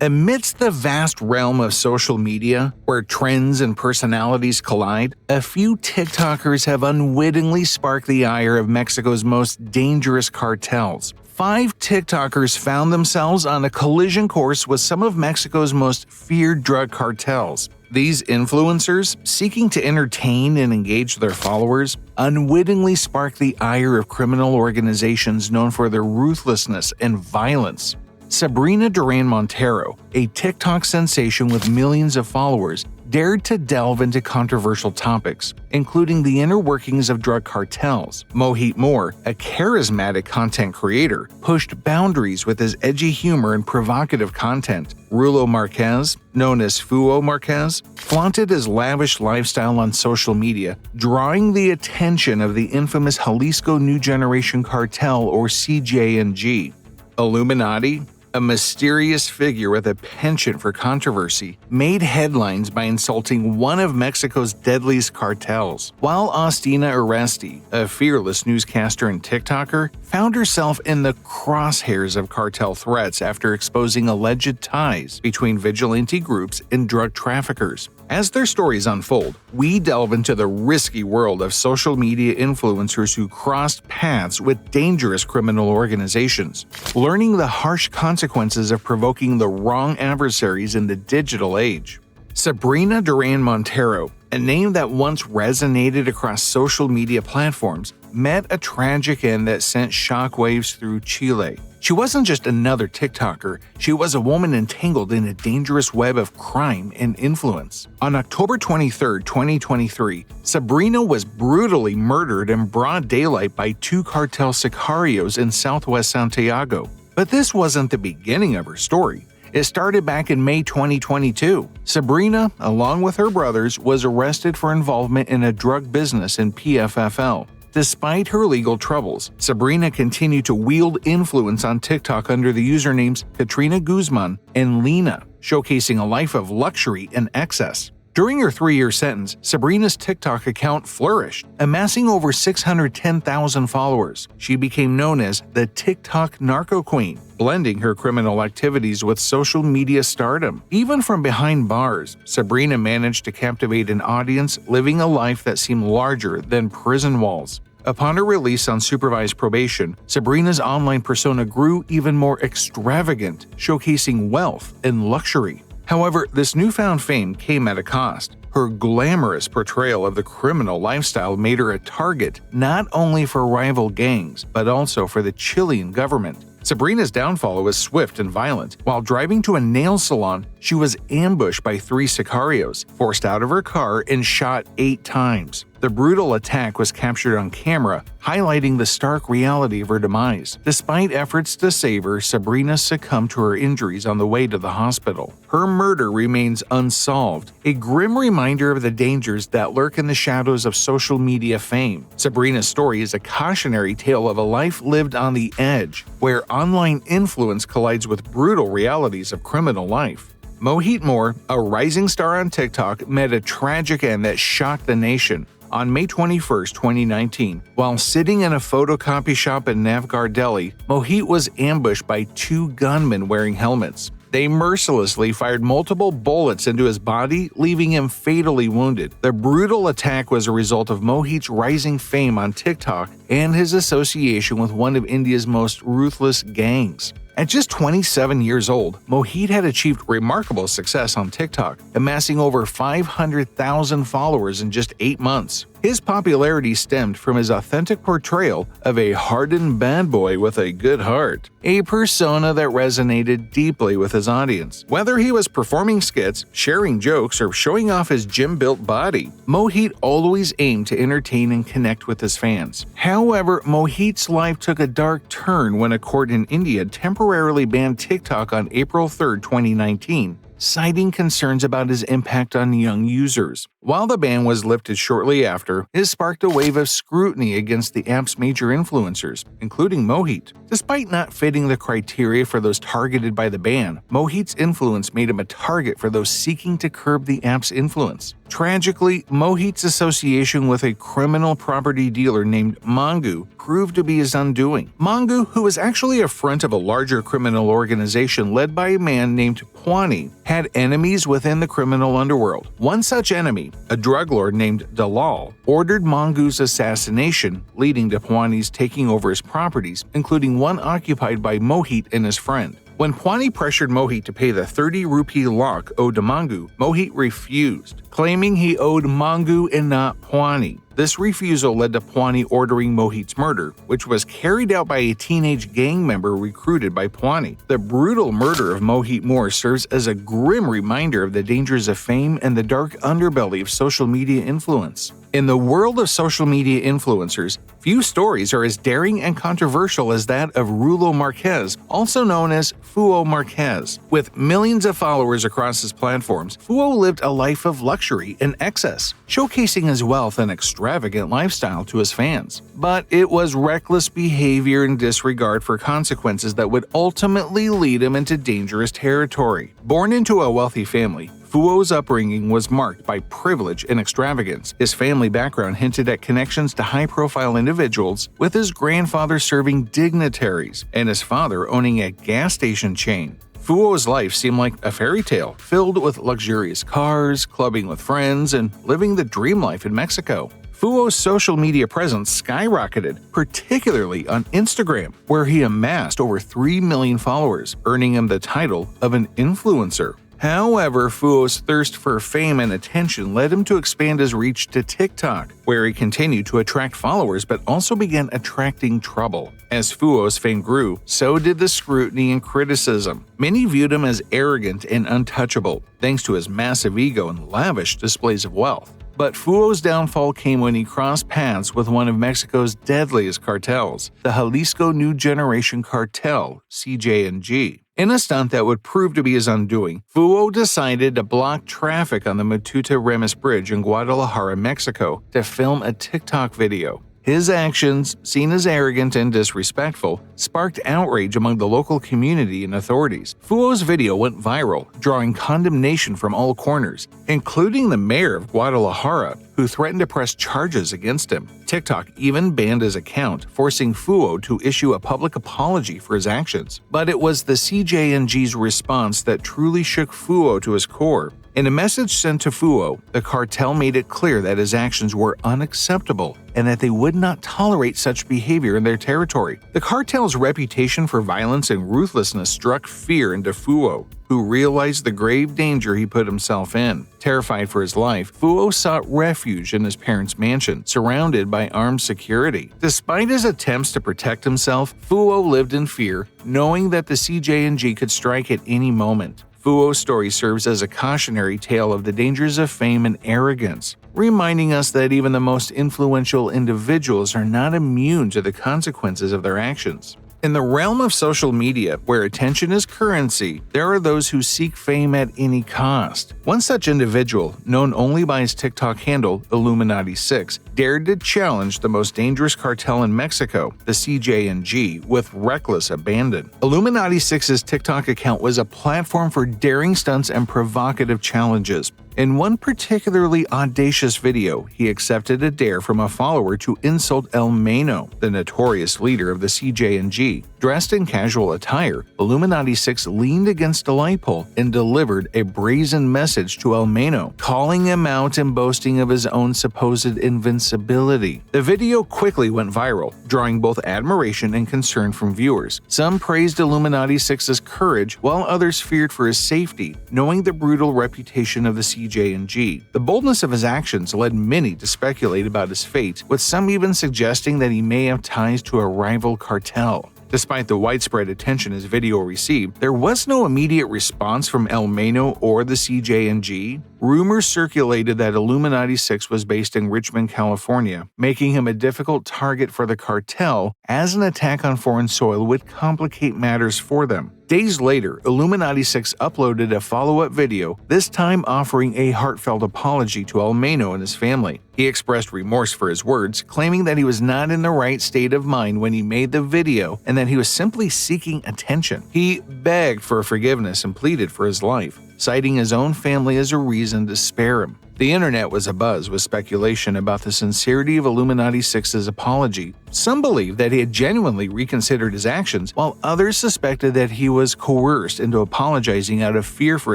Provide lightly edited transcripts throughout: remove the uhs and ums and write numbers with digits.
Amidst the vast realm of social media, where trends and personalities collide, a few TikTokers have unwittingly sparked the ire of Mexico's most dangerous cartels. 5 TikTokers found themselves on a collision course with some of Mexico's most feared drug cartels. These influencers, seeking to entertain and engage their followers, unwittingly sparked the ire of criminal organizations known for their ruthlessness and violence. Sabrina Duran Montero, a TikTok sensation with millions of followers, dared to delve into controversial topics, including the inner workings of drug cartels. Mohit Moore, a charismatic content creator, pushed boundaries with his edgy humor and provocative content. Rulo Marquez, known as Fuo Marquez, flaunted his lavish lifestyle on social media, drawing the attention of the infamous Jalisco New Generation Cartel or CJNG. Illuminati, a mysterious figure with a penchant for controversy, made headlines by insulting one of Mexico's deadliest cartels, while Austina Aresti, a fearless newscaster and TikToker, found herself in the crosshairs of cartel threats after exposing alleged ties between vigilante groups and drug traffickers. As their stories unfold, we delve into the risky world of social media influencers who crossed paths with dangerous criminal organizations, learning the harsh consequences of provoking the wrong adversaries in the digital age. Sabrina Duran Montero, a name that once resonated across social media platforms, met a tragic end that sent shockwaves through Chile. She wasn't just another TikToker, she was a woman entangled in a dangerous web of crime and influence. On October 23, 2023, Sabrina was brutally murdered in broad daylight by 2 cartel sicarios in southwest Santiago. But this wasn't the beginning of her story. It started back in May 2022. Sabrina, along with her brothers, was arrested for involvement in a drug business in PFFL. Despite her legal troubles, Sabrina continued to wield influence on TikTok under the usernames Katrina Guzman and Lena, showcasing a life of luxury and excess. During her 3-year sentence, Sabrina's TikTok account flourished, amassing over 610,000 followers. She became known as the TikTok Narco Queen, blending her criminal activities with social media stardom. Even from behind bars, Sabrina managed to captivate an audience living a life that seemed larger than prison walls. Upon her release on supervised probation, Sabrina's online persona grew even more extravagant, showcasing wealth and luxury. However, this newfound fame came at a cost. Her glamorous portrayal of the criminal lifestyle made her a target not only for rival gangs, but also for the Chilean government. Sabrina's downfall was swift and violent. While driving to a nail salon, she was ambushed by 3 sicarios, forced out of her car, and shot 8 times. The brutal attack was captured on camera, highlighting the stark reality of her demise. Despite efforts to save her, Sabrina succumbed to her injuries on the way to the hospital. Her murder remains unsolved, a grim reminder of the dangers that lurk in the shadows of social media fame. Sabrina's story is a cautionary tale of a life lived on the edge, where online influence collides with brutal realities of criminal life. Mohit Moore, a rising star on TikTok, met a tragic end that shocked the nation. On May 21, 2019, while sitting in a photocopy shop in Navgar, Delhi, Mohit was ambushed by 2 gunmen wearing helmets. They mercilessly fired multiple bullets into his body, leaving him fatally wounded. The brutal attack was a result of Mohit's rising fame on TikTok and his association with one of India's most ruthless gangs. At just 27 years old, Mohit had achieved remarkable success on TikTok, amassing over 500,000 followers in just 8 months. His popularity stemmed from his authentic portrayal of a hardened bad boy with a good heart, a persona that resonated deeply with his audience. Whether he was performing skits, sharing jokes, or showing off his gym-built body, Mohit always aimed to entertain and connect with his fans. However, Mohit's life took a dark turn when a court in India temporarily banned TikTok on April 3, 2019, citing concerns about his impact on young users. While the ban was lifted shortly after, it sparked a wave of scrutiny against the app's major influencers, including Mohit. Despite not fitting the criteria for those targeted by the ban, Mohit's influence made him a target for those seeking to curb the app's influence. Tragically, Mohit's association with a criminal property dealer named Mangu proved to be his undoing. Mangu, who was actually a front of a larger criminal organization led by a man named Pwani, had enemies within the criminal underworld. One such enemy, a drug lord named Dalal, ordered Mangu's assassination, leading to Pwani's taking over his properties, including one occupied by Mohit and his friend. When Pwani pressured Mohit to pay the 30 rupee lakh owed to Mangu, Mohit refused, claiming he owed Mangu and not Pwani. This refusal led to Pwani ordering Mohit's murder, which was carried out by a teenage gang member recruited by Pwani. The brutal murder of Mohit Moore serves as a grim reminder of the dangers of fame and the dark underbelly of social media influence. In the world of social media influencers, few stories are as daring and controversial as that of Rulo Marquez, also known as Fuo Marquez. With millions of followers across his platforms, Fuo lived a life of luxury and excess, showcasing his wealth and extravagant lifestyle to his fans. But it was reckless behavior and disregard for consequences that would ultimately lead him into dangerous territory. Born into a wealthy family, Fuo's upbringing was marked by privilege and extravagance. His family background hinted at connections to high-profile individuals, with his grandfather serving dignitaries and his father owning a gas station chain. Fuo's life seemed like a fairy tale, filled with luxurious cars, clubbing with friends, and living the dream life in Mexico. Fuo's social media presence skyrocketed, particularly on Instagram, where he amassed over 3 million followers, earning him the title of an influencer. However, Fuo's thirst for fame and attention led him to expand his reach to TikTok, where he continued to attract followers but also began attracting trouble. As Fuo's fame grew, so did the scrutiny and criticism. Many viewed him as arrogant and untouchable, thanks to his massive ego and lavish displays of wealth. But Fuo's downfall came when he crossed paths with one of Mexico's deadliest cartels, the Jalisco New Generation Cartel, CJNG. In a stunt that would prove to be his undoing, Fuo decided to block traffic on the Matuta-Remis Bridge in Guadalajara, Mexico, to film a TikTok video. His actions, seen as arrogant and disrespectful, sparked outrage among the local community and authorities. Fuo's video went viral, drawing condemnation from all corners, including the mayor of Guadalajara, who threatened to press charges against him. TikTok even banned his account, forcing Fuo to issue a public apology for his actions. But it was the CJNG's response that truly shook Fuo to his core. In a message sent to Fuo, the cartel made it clear that his actions were unacceptable and that they would not tolerate such behavior in their territory. The cartel's reputation for violence and ruthlessness struck fear into Fuo, who realized the grave danger he put himself in. Terrified for his life, Fuo sought refuge in his parents' mansion, surrounded by armed security. Despite his attempts to protect himself, Fuo lived in fear, knowing that the CJNG could strike at any moment. Fuo's story serves as a cautionary tale of the dangers of fame and arrogance, reminding us that even the most influential individuals are not immune to the consequences of their actions. In the realm of social media, where attention is currency, there are those who seek fame at any cost. One such individual, known only by his TikTok handle, Illuminati6, dared to challenge the most dangerous cartel in Mexico, the CJNG, with reckless abandon. Illuminati6's TikTok account was a platform for daring stunts and provocative challenges. In one particularly audacious video, he accepted a dare from a follower to insult El Mano, the notorious leader of the CJNG. Dressed in casual attire, Illuminati6 leaned against a light pole and delivered a brazen message to El Mano, calling him out and boasting of his own supposed invincibility. The video quickly went viral, drawing both admiration and concern from viewers. Some praised Illuminati6's courage, while others feared for his safety, knowing the brutal reputation of the CJNG. The boldness of his actions led many to speculate about his fate, with some even suggesting that he may have ties to a rival cartel. Despite the widespread attention his video received, there was no immediate response from El Mano or the CJNG. Rumors circulated that Illuminati6 was based in Richmond, California, making him a difficult target for the cartel, as an attack on foreign soil would complicate matters for them. Days later, Illuminati6 uploaded a follow-up video, this time offering a heartfelt apology to El Mano and his family. He expressed remorse for his words, claiming that he was not in the right state of mind when he made the video and that he was simply seeking attention. He begged for forgiveness and pleaded for his life, citing his own family as a reason to spare him. The internet was abuzz with speculation about the sincerity of Illuminati 6's apology. Some believed that he had genuinely reconsidered his actions, while others suspected that he was coerced into apologizing out of fear for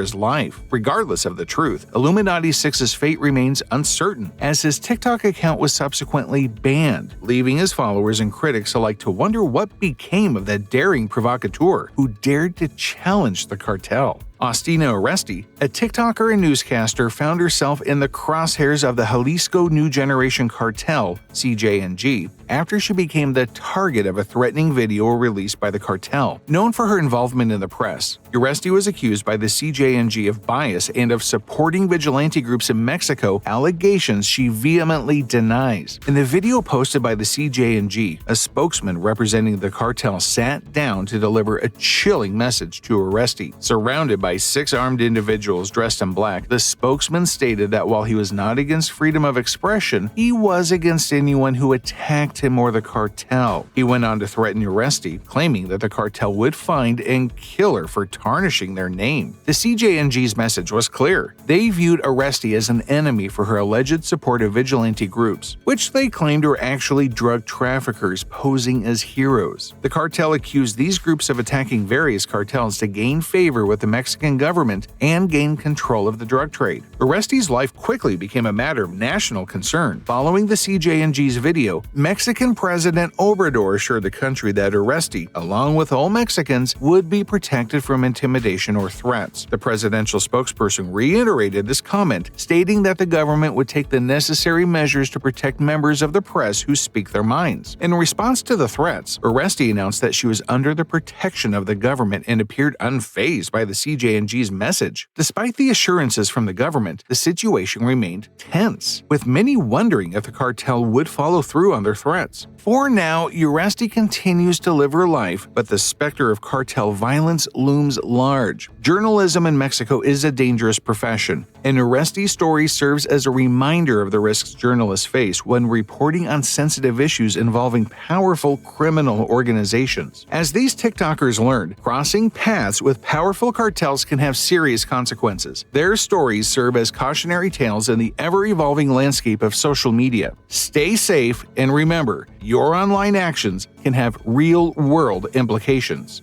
his life. Regardless of the truth, Illuminati 6's fate remains uncertain, as his TikTok account was subsequently banned, leaving his followers and critics alike to wonder what became of that daring provocateur who dared to challenge the cartel. Austina Oresti, a TikToker and newscaster, found herself in the crosshairs of the Jalisco New Generation Cartel (CJNG) after she became the target of a threatening video released by the cartel. Known for her involvement in the press, Oresti was accused by the CJNG of bias and of supporting vigilante groups in Mexico, allegations she vehemently denies. In the video posted by the CJNG, a spokesman representing the cartel sat down to deliver a chilling message to Oresti. Surrounded by 6 armed individuals dressed in black, the spokesman stated that while he was not against freedom of expression, he was against anyone who attacked him or the cartel. He went on to threaten Oresti, claiming that the cartel would find and kill her for tarnishing their name. The CJNG's message was clear. They viewed Oresti as an enemy for her alleged support of vigilante groups, which they claimed were actually drug traffickers posing as heroes. The cartel accused these groups of attacking various cartels to gain favor with the Mexican government and gain control of the drug trade. Oresti's life quickly became a matter of national concern. Following the CJNG's video, Mexican President Obrador assured the country that Oresti, along with all Mexicans, would be protected from intimidation or threats. The presidential spokesperson reiterated this comment, stating that the government would take the necessary measures to protect members of the press who speak their minds. In response to the threats, Oresti announced that she was under the protection of the government and appeared unfazed by the CJNG's message. Despite the assurances from the government, the situation remained tense, with many wondering if the cartel would follow through on their threats. For now, Oresti continues to live her life, but the specter of cartel violence looms large. Journalism in Mexico is a dangerous profession, and Oresti's story serves as a reminder of the risks journalists face when reporting on sensitive issues involving powerful criminal organizations. As these TikTokers learned, crossing paths with powerful cartels can have serious consequences. Their stories serve as cautionary tales in the ever-evolving landscape of social media. Stay safe, and remember, your online actions can have real-world implications.